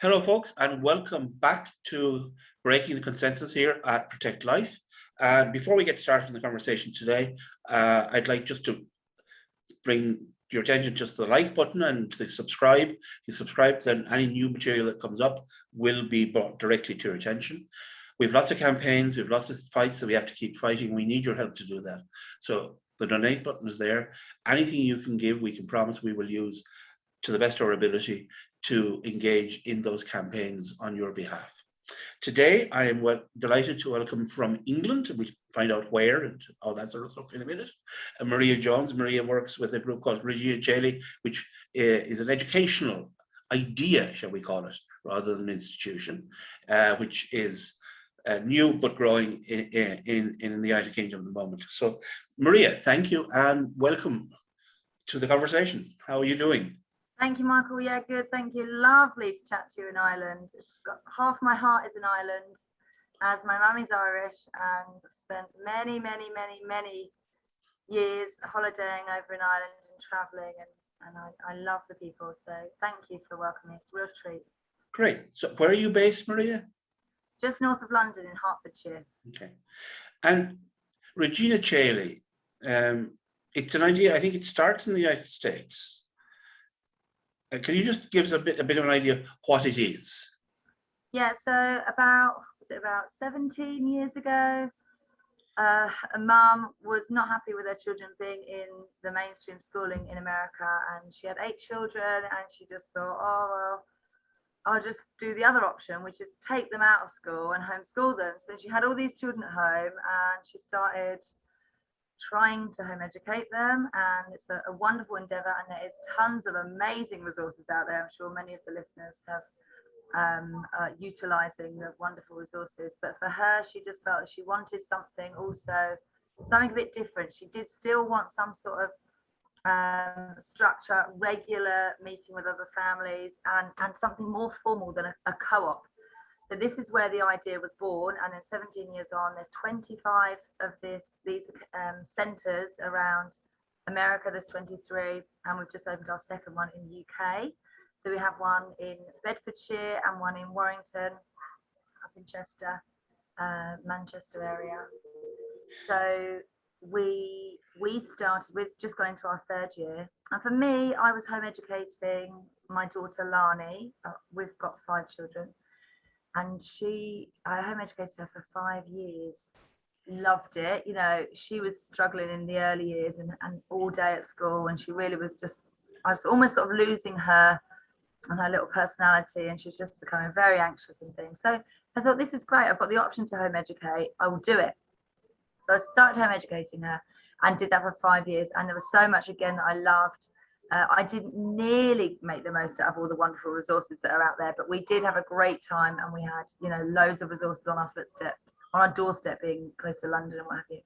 Hello, folks, and welcome back to Breaking the Consensus here at Protect Life. And before we get started in the conversation today, I'd like just to bring your attention just to the like button and to subscribe. If you subscribe, then any new material that comes up will be brought directly to your attention. We have lots of campaigns, we have lots of fights that we have to keep fighting. We need your help to do that. So the donate button is there. Anything you can give, we can promise we will use to the best of our ability to engage in those campaigns on your behalf. Today, I am delighted to welcome from England, and we'll find out where and all that sort of stuff in a minute, Maria Jones. Maria works with a group called Regina Coeli, which is an educational idea, shall we call it, rather than an institution, which is new but growing in the United Kingdom at the moment. So, Maria, thank you and welcome to the conversation. How are you doing? Thank you, Michael. Yeah, good. Thank you. Lovely to chat to you in Ireland. It's got half my heart is in Ireland, as my mummy's Irish, and I've spent many years holidaying over in Ireland and traveling, and I love the people. So thank you for welcoming me. It's a real treat. Great. So where are you based, Maria? Just north of London in Hertfordshire. Okay. And Regina Coeli, it's an idea, I think it starts in the United States. Can you just give us a bit of an idea of what it is? Yeah, so about 17 years ago, a mum was not happy with her children being in the mainstream schooling in America, and she had 8 children, and she just thought, oh, well, I'll just do the other option, which is take them out of school and homeschool them. So she had all these children at home, and she started trying to home educate them, and it's a wonderful endeavor, and there is tons of amazing resources out there. I'm sure many of the listeners have utilizing the wonderful resources, but for her, she just felt she wanted something a bit different. She did still want some sort of structure, regular meeting with other families, and something more formal than a co-op. So this is where the idea was born, and then 17 years on, there's 25 of these centres around America. There's 23, and we've just opened our second one in the UK. So we have one in Bedfordshire and one in Warrington, up in Chester, Manchester area. So we started with just going to our 3rd year, and for me, I was home educating my daughter Lani. We've got 5 children. And I home educated her for 5 years, loved it. You know, she was struggling in the early years and all day at school, and she really was I was almost sort of losing her and her little personality, and she was just becoming very anxious and things. So I thought, this is great. I've got the option to home educate. I will do it. So I started home educating her and did that for 5 years. And there was so much, again, that I loved. I didn't nearly make the most out of all the wonderful resources that are out there, but we did have a great time, and we had, loads of resources on our doorstep, being close to London and what have you.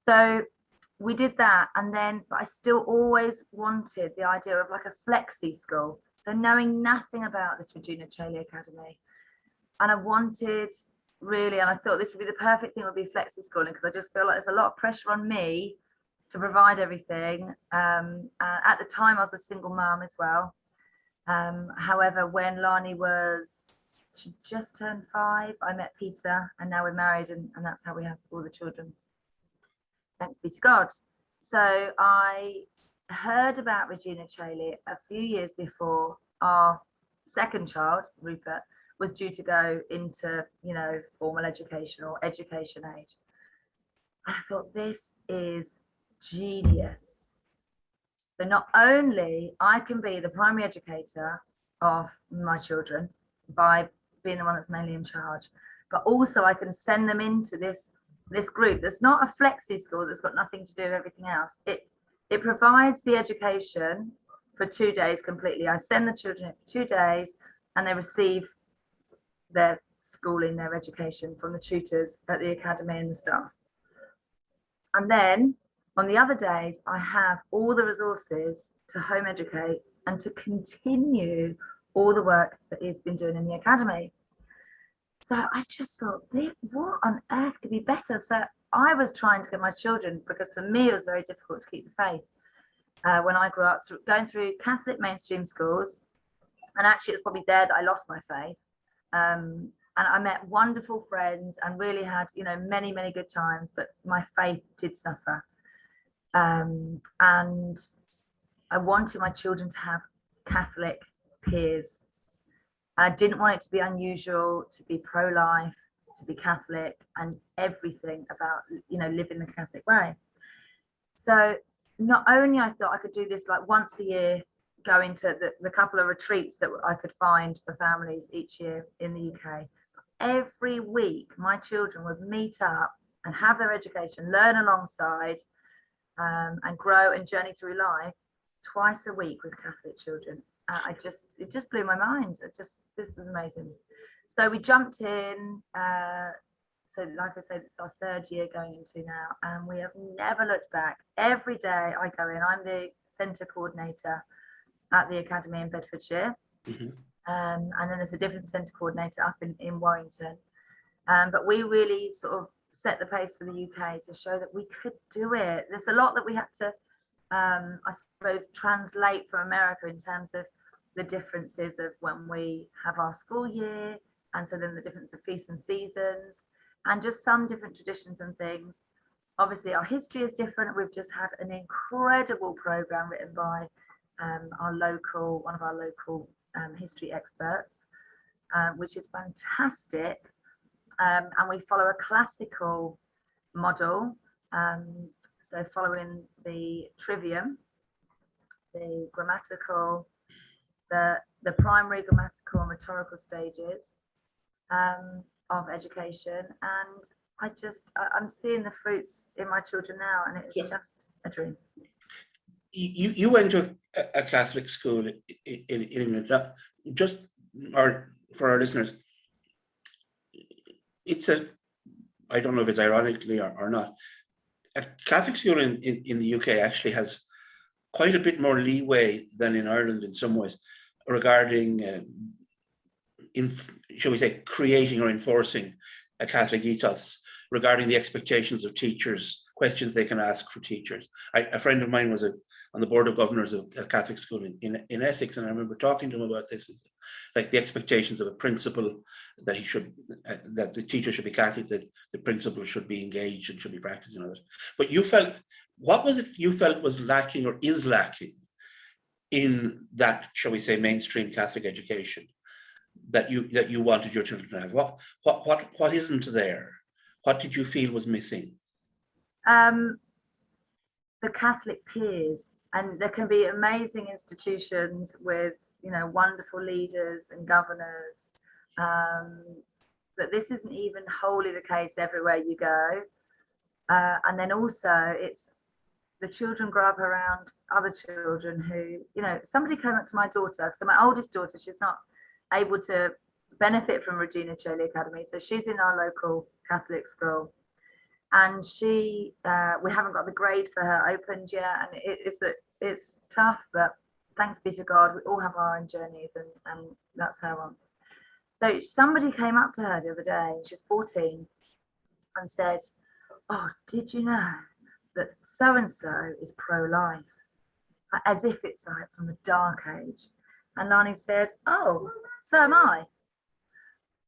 So we did that, but I still always wanted the idea of like a flexi school. So knowing nothing about this Regina Coeli Academy, and I wanted really, and I thought this would be the perfect thing, would be flexi schooling, because I just feel like there's a lot of pressure on me to provide everything. At the time, I was a single mum as well. However, when Lani she just turned 5, I met Peter, and now we're married, and that's how we have all the children. Thanks be to God. So I heard about Regina Coeli a few years before our second child, Rupert, was due to go into, formal education or education age. I thought, this is genius. So not only I can be the primary educator of my children by being the one that's mainly in charge, but also I can send them into this group that's not a flexi school that's got nothing to do with everything else. It provides the education for 2 days completely. I send the children for 2 days, and they receive their schooling, their education from the tutors at the academy and the staff. And then on the other days, I have all the resources to home educate and to continue all the work that he's been doing in the academy. So I just thought, what on earth could be better? So I was trying to get my children, because for me it was very difficult to keep the faith when I grew up, going through Catholic mainstream schools, And actually, it's probably there that I lost my faith. And I met wonderful friends and really had, you know, many, many good times, but my faith did suffer. And I wanted my children to have Catholic peers. And I didn't want it to be unusual to be pro-life, to be Catholic, and everything about, you know, living the Catholic way. So not only I thought I could do this like once a year, go into the couple of retreats that I could find for families each year in the UK. Every week, my children would meet up and have their education, learn alongside, and grow and journey through life twice a week with Catholic children. It just blew my mind. This is amazing. So we jumped in. So like I said, it's our third year going into now, and we have never looked back. Every day I go in, I'm the centre coordinator at the academy in Bedfordshire. Mm-hmm. And then there's a different centre coordinator up in Warrington. But we really sort of set the pace for the UK to show that we could do it. There's a lot that we had to, I suppose, translate from America in terms of the differences of when we have our school year, and so then the difference of feasts and seasons, and just some different traditions and things. Obviously, our history is different. We've just had an incredible programme written by one of our local history experts, which is fantastic. And we follow a classical model, so following the trivium, the grammatical, the primary grammatical and rhetorical stages of education. And I'm seeing the fruits in my children now, and it's just a dream. You went to a Catholic school in England. Just or for our listeners, I don't know if it's ironically or not, a Catholic school in the UK actually has quite a bit more leeway than in Ireland in some ways regarding, shall we say, creating or enforcing a Catholic ethos, regarding the expectations of teachers, questions they can ask for teachers. A friend of mine was on the board of governors of a Catholic school in Essex, and I remember talking to him about this, like the expectations of a principal, that that the teacher should be Catholic, that the principal should be engaged and should be practicing all that. But what was it you felt was lacking or is lacking in that, shall we say, mainstream Catholic education that you wanted your children to have? What isn't there? What did you feel was missing? The Catholic peers. And there can be amazing institutions with, you know, wonderful leaders and governors. But this isn't even wholly the case everywhere you go. And then also the children grow up around other children who, you know, somebody came up to my daughter. So my oldest daughter, she's not able to benefit from Regina Coeli Academy. So she's in our local Catholic school. And we haven't got the grade for her opened yet, and it's tough, but thanks be to God, we all have our own journeys, and that's her one. So somebody came up to her the other day, and she's 14, and said, "Oh, did you know that so-and-so is pro-life?" As if it's like from the dark age. And Lani said, "Oh, so am I."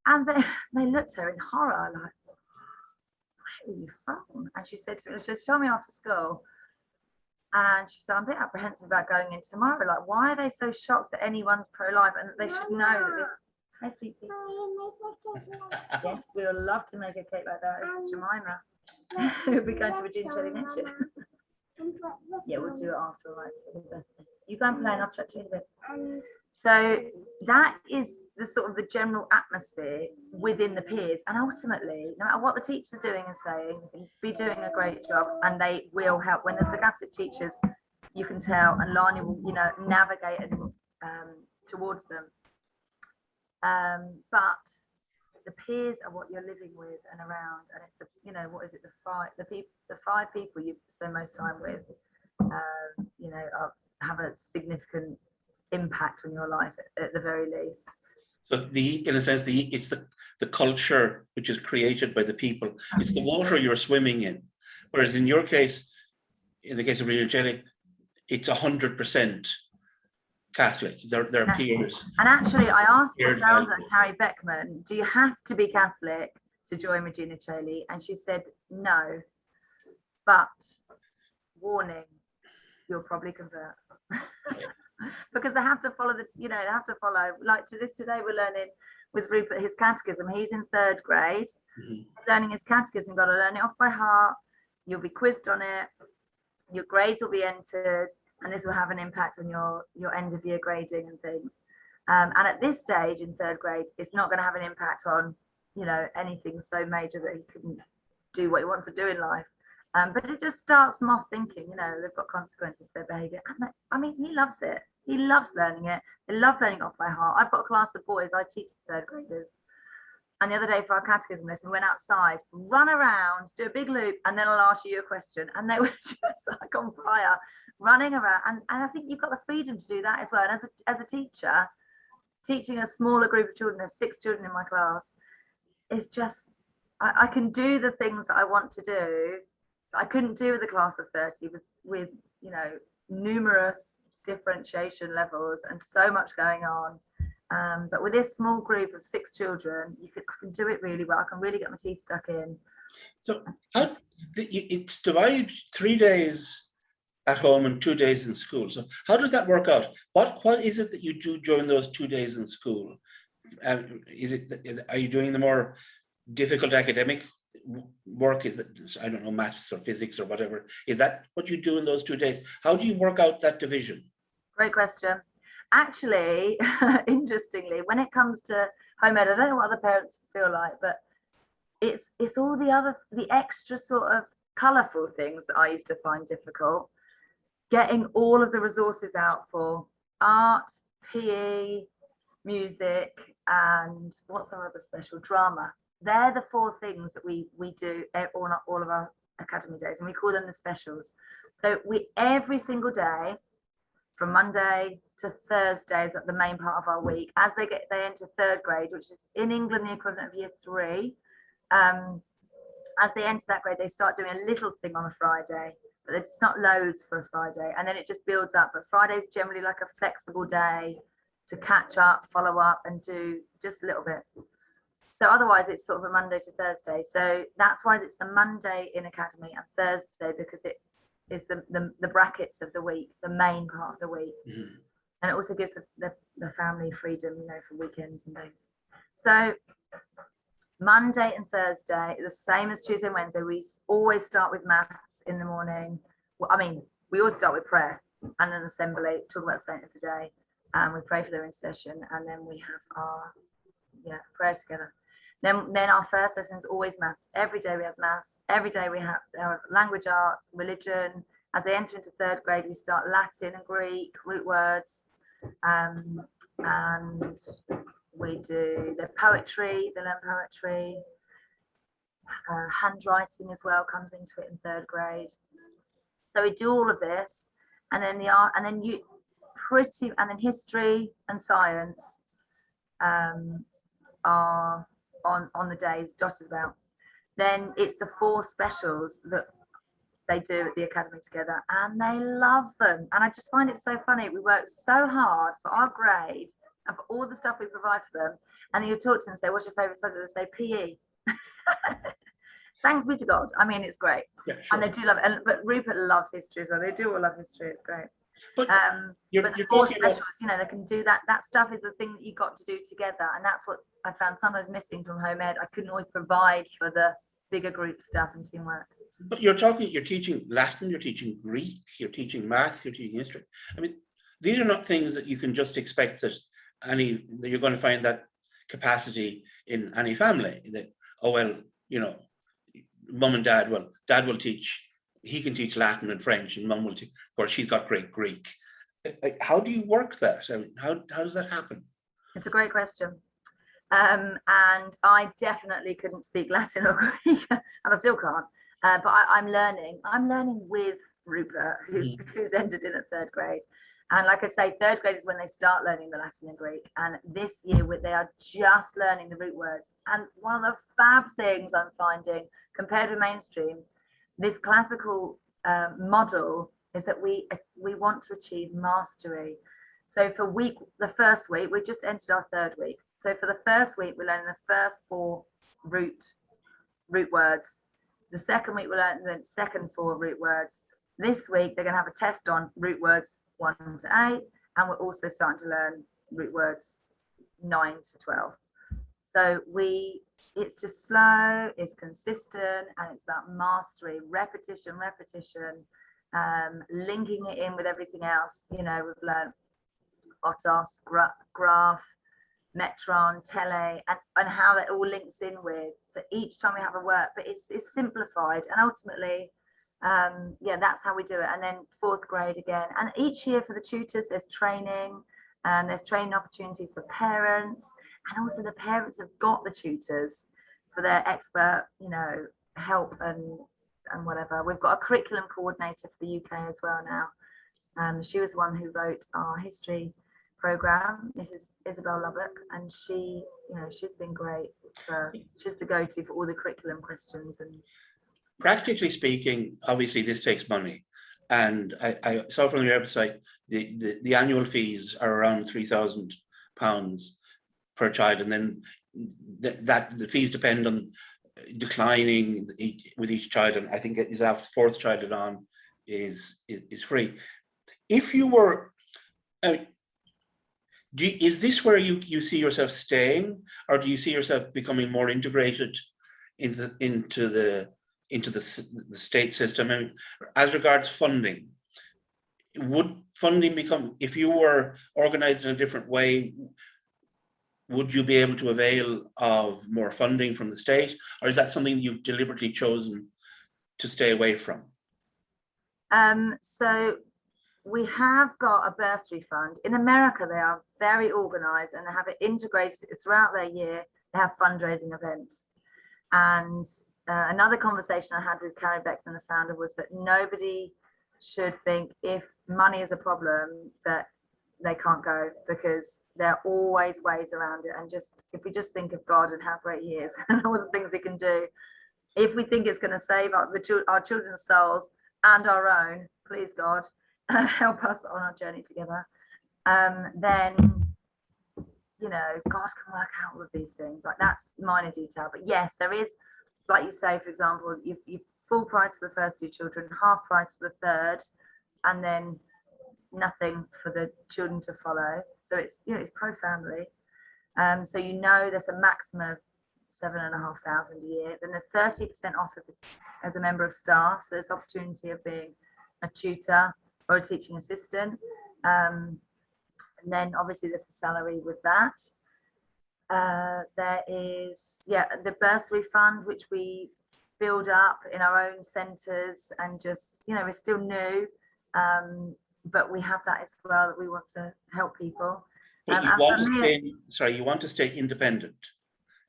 And they looked at her in horror, like, "Where are you from?" And she said to me, she said, "Show me after school." And she said, "I'm a bit apprehensive about going in tomorrow. Like, why are they so shocked that anyone's pro-life and that they should know that this..." Hi, sweetie. Yes, we would love to make a cake like that. It's Jemima. We'll be going to Regina Coeli next year. Yeah, we'll do it after, all right? You go and play and I'll chat to you in a bit. So that is the sort of the general atmosphere within the peers, and ultimately, no matter what the teachers are doing and saying, they can be doing a great job, and they will help. When there's the Catholic teachers, you can tell, and Lani will, you know, navigate towards them. But the peers are what you're living with and around, and it's the, you know, what is it, the five people you spend most time with, you know, have a significant impact on your life at the very least. So in a sense, it's the culture which is created by the people. It's the water you're swimming in. Whereas in your case, in the case of Regina Coeli, it's 100% Catholic. They're Yeah. peers. And actually, I asked the Peers founder, value. Carrie Beckman, do you have to be Catholic to join Regina Coeli? And she said, no, but warning, you'll probably convert. Because they have to follow they have to follow, like to this today, we're learning with Rupert his catechism. He's in 3rd grade, learning his catechism, got to learn it off by heart. You'll be quizzed on it, your grades will be entered, and this will have an impact on your end of year grading and things. And at this stage in 3rd grade, it's not going to have an impact on anything so major that he couldn't do what he wants to do in life. But it just starts them off thinking, they've got consequences to their behaviour. And I mean, he loves it. He loves learning it. They love learning it off by heart. I've got a class of boys, I teach 3rd graders. And the other day for our catechism lesson, we went outside, run around, do a big loop, and then I'll ask you a question. And they were just like on fire, running around. And I think you've got the freedom to do that as well. And as a teacher, teaching a smaller group of children, there's 6 children in my class, is just, I can do the things that I want to do. I couldn't do with a class of 30 with numerous differentiation levels and so much going on. But with this small group of 6 children, I can do it really well. I can really get my teeth stuck in. So it's divided 3 days at home and 2 days in school. So how does that work out? What is it that you do during those 2 days in school? Are you doing the more difficult academic work? Is it, I don't know, maths or physics or whatever? Is that what you do in those 2 days? How do you work out that division? Great question. Actually, interestingly, when it comes to home ed, I don't know what other parents feel like, but it's all the extra sort of colourful things that I used to find difficult. Getting all of the resources out for art, PE, music, and what's our other special, drama. They're the 4 things that we do on all of our academy days, and we call them the specials. So every single day, from Monday to Thursday, is the main part of our week. As they enter 3rd grade, which is in England the equivalent of year 3. As they enter that grade, they start doing a little thing on a Friday, but it's not loads for a Friday, and then it just builds up. But Friday's generally like a flexible day to catch up, follow up, and do just a little bit. So otherwise, it's sort of a Monday to Thursday. So that's why it's the Monday in academy and Thursday, because it is the brackets of the week, the main part of the week. And it also gives the family freedom, for weekends and things. So Monday and Thursday, the same as Tuesday and Wednesday, we always start with maths in the morning. Well, I mean, we always start with prayer and an assembly, talk about the saint of the day, and we pray for their intercession, and then we have our prayers together. Then our first lesson is always maths. Every day we have maths. Every day we have our language arts, religion. As they enter into 3rd grade, we start Latin and Greek, root words, and we do the poetry. They learn poetry. Handwriting as well comes into it in 3rd grade. So we do all of this, and then and then history and science are on the days dotted about. Then it's the 4 specials that they do at the academy together, and they love them. And I just find it so funny. We work so hard for our grade and for all the stuff we provide for them, and then you talk to them and say, what's your favourite subject? They say PE. Thanks be to God. I mean, it's great. Yeah, sure. And they do love it. But Rupert loves history as well. They do all love history. It's great. But you're the 4 specials, they can do that. That stuff is the thing that you got to do together, and that's what I found sometimes missing from home ed. I couldn't always provide for the bigger group stuff and teamwork. But you're teaching Latin, you're teaching Greek, you're teaching math, you're teaching history. I mean, these are not things that you can just expect that you're going to find that capacity in any family. That, mum and dad, dad will teach. He can teach Latin and French, and mum will teach. Of course, she's got great Greek. How do you work that? I mean, how does that happen? It's a great question. And I definitely couldn't speak Latin or Greek, and I still can't. But I'm learning. I'm learning with Rupert, who's entered in at 3rd grade. And like I say, 3rd grade is when they start learning the Latin and Greek. And this year, they are just learning the root words. And one of the fab things I'm finding, compared to mainstream, this classical model is that we want to achieve mastery. So for the first week, we just entered our third week. So for the first week, we're learning the first 4 root words. The second week, we're learning the second 4 root words. This week, they're going to have a test on root words 1 to 8, and we're also starting to learn root words 9 to 12. So it's just slow, it's consistent, and it's about mastery, repetition, linking it in with everything else. You know, we've learned Otos, graph, metron, tele, and how that all links in with. So each time we have a word, but it's simplified, and ultimately, yeah, that's how we do it. And then 4th grade again, and each year for the tutors, there's training, and there's training opportunities for parents, and also the parents have got the tutors for their expert, you know, help and whatever. We've got a curriculum coordinator for the UK as well now. She was the one who wrote our history program, Mrs. Isabel Lubbock, and she, you know, she's been great. She's the go-to for all the curriculum questions. And practically speaking, obviously this takes money, and I saw from your website the annual fees are around £3,000 per child, and then that the fees depend on declining with each child, and I think it is our 4th child and on is free. If you were, is this where you see yourself staying, or do you see yourself becoming more integrated into the state system? And as regards funding, would funding become, if you were organized in a different way, would you be able to avail of more funding from the state, or is that something you've deliberately chosen to stay away from? So we have got a bursary fund. In America, they are very organized, and they have it integrated throughout their year. They have fundraising events. And another conversation I had with Caeli Beckman, the founder, was that nobody should think if money is a problem that they can't go, because there are always ways around it. And just if we just think of God and how great he is and all the things he can do, if we think it's going to save our children's souls and our own, please God, help us on our journey together, then, you know, God can work out all of these things. Like, that's minor detail. But yes, there is, like you say, for example, you full price for the first 2 children, half price for the third, and then nothing for the children to follow. So it's, you know, it's pro family. So, you know, there's a maximum of 7,500 a year. Then there's 30% off as a member of staff. So there's opportunity of being a tutor or a teaching assistant. And then obviously there's a salary with that. There is, yeah, the bursary fund, which we build up in our own centres, and just, you know, we're still new, but we have that as well, that we want to help people. But you want to stay, sorry, you want to stay independent.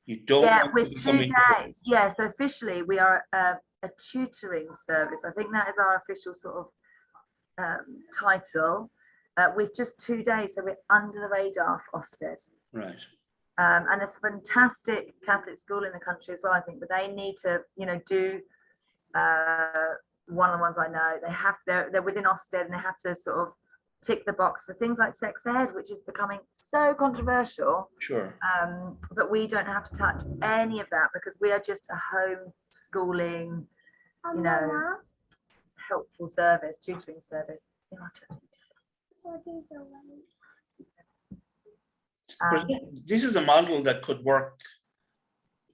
You don't. Yeah, we're 2 days. Yeah, so officially we are a tutoring service. I think that is our official sort of title. We're just 2 days, so we're under the radar for Ofsted. Right. And there's a fantastic Catholic school in the country as well, I think, but they need to, you know, do one of the ones I know. They're within Ofsted, and they have to sort of tick the box for things like sex ed, which is becoming so controversial. Sure. But we don't have to touch any of that, because we are just a home schooling, you know, helpful service, tutoring service in our church. This is a model that could work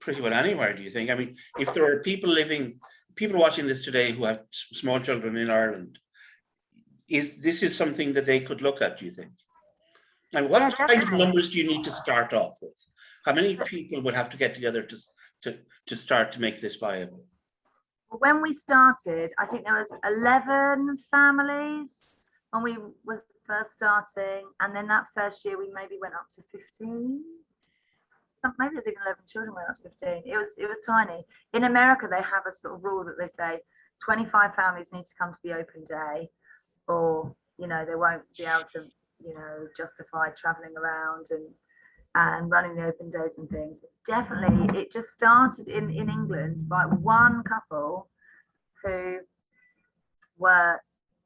pretty well anywhere, do you think? I mean, if there are people watching this today who have small children in Ireland, this is something that they could look at, do you think? And what kind of numbers do you need to start off with? How many people would have to get together to start to make this viable? When we started, I think there was 11 families when we were first starting, and then that first year we maybe went up to 15. Maybe it was even 11 children went up to 15. It was tiny. In America, they have a sort of rule that they say 25 families need to come to the open day, or, you know, they won't be able to, you know, justify traveling around and running the open days and things. Definitely, it just started in England by one couple who were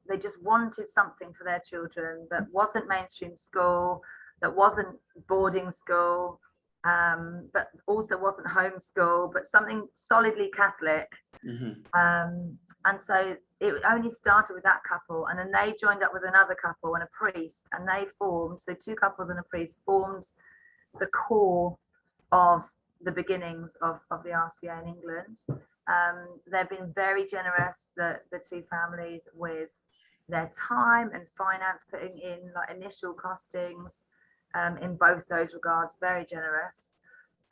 they just wanted something for their children that wasn't mainstream school, that wasn't boarding school, but also wasn't homeschool, but something solidly Catholic. And so it only started with that couple, and then they joined up with another couple and a priest, and they formed, so two couples and a priest formed the core of the beginnings of the RCA in England. They've been very generous, the two families, with their time and finance, putting in like initial costings in both those regards, very generous.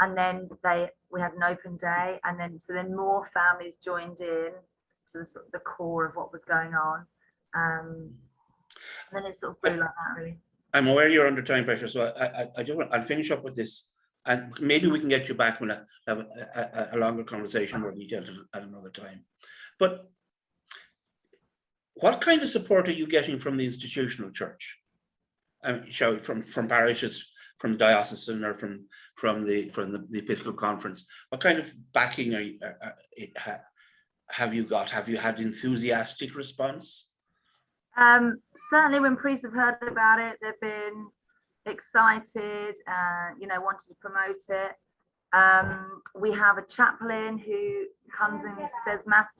And then we had an open day, and then more families joined in to the sort of the core of what was going on. And then it sort of grew like that, really. I'm aware you're under time pressure, so I'll finish up with this, and maybe we can get you back when I have a longer conversation, more detailed at another time. But what kind of support are you getting from the institutional church? Shall we, from parishes, from diocesan, or from the Episcopal Conference? What kind of backing have you got? Have you had enthusiastic response? Certainly when priests have heard about it, they've been excited and, wanted to promote it. We have a chaplain who comes and says mass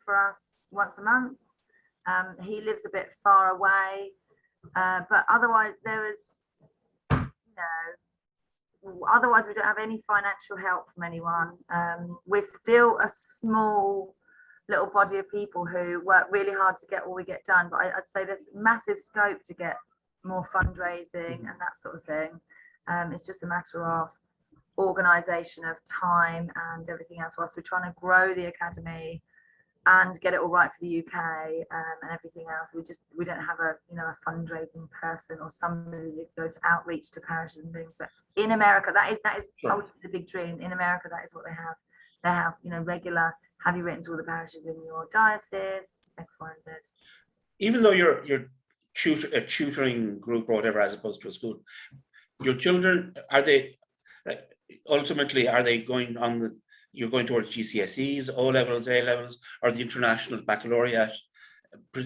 for us once a month. He lives a bit far away, but otherwise otherwise we don't have any financial help from anyone. We're still a small little body of people who work really hard to get all we get done, but I'd say there's massive scope to get more fundraising and that sort of thing. It's just a matter of organisation of time and everything else, whilst we're trying to grow the academy and get it all right for the UK and everything else. We don't have a fundraising person or somebody that goes outreach to parishes and things. But in America, that is Sure. ultimately the big dream. In America, that is what they have. They have regular. Have you written to all the parishes in your diocese? X, Y, and Z. Even though you're a tutoring group or whatever, as opposed to a school, your children, are they ultimately, are they going on you're going towards GCSEs, O levels, A levels, or the international baccalaureate?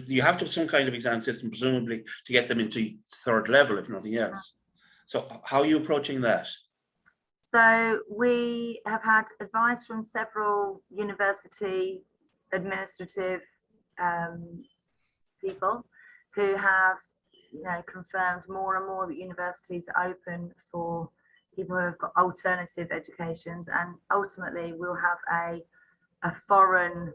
You have to have some kind of exam system, presumably, to get them into third level, if nothing else. So how are you approaching that? So we have had advice from several university administrative people who have confirmed more and more that universities are open for people who have got alternative educations, and ultimately we'll have a foreign,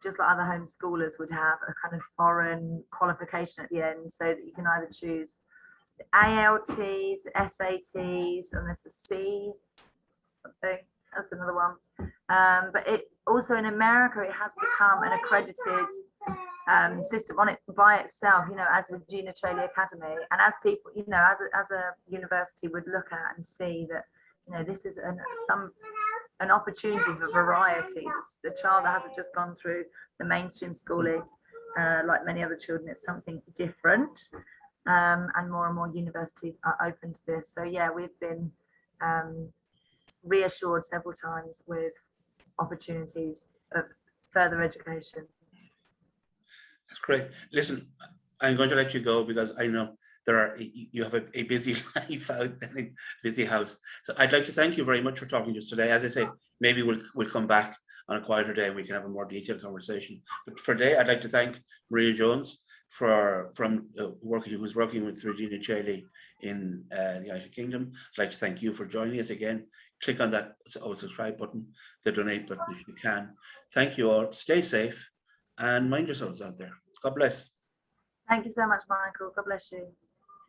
just like other homeschoolers would have, a kind of foreign qualification at the end, so that you can either choose ALTs, SATs, and there's a C something, that's another one. But it also, in America, it has become an accredited system on it by itself, as Regina Coeli Academy, and as people, as a university would look at and see that, this is an opportunity for variety. The child that hasn't just gone through the mainstream schooling, like many other children, it's something different. And more universities are open to this. So yeah, we've been reassured several times with opportunities of further education. That's great. Listen, I'm going to let you go because I know you have a busy life out there, a busy house. So I'd like to thank you very much for talking to us today. As I say, maybe we'll come back on a quieter day and we can have a more detailed conversation. But for today, I'd like to thank Maria Jones who was working with Regina Coeli in the United Kingdom. I'd like to thank you for joining us again. Click on that subscribe button, the donate button if you can. Thank you all. Stay safe and mind yourselves out there. God bless. Thank you so much, Michael. God bless you.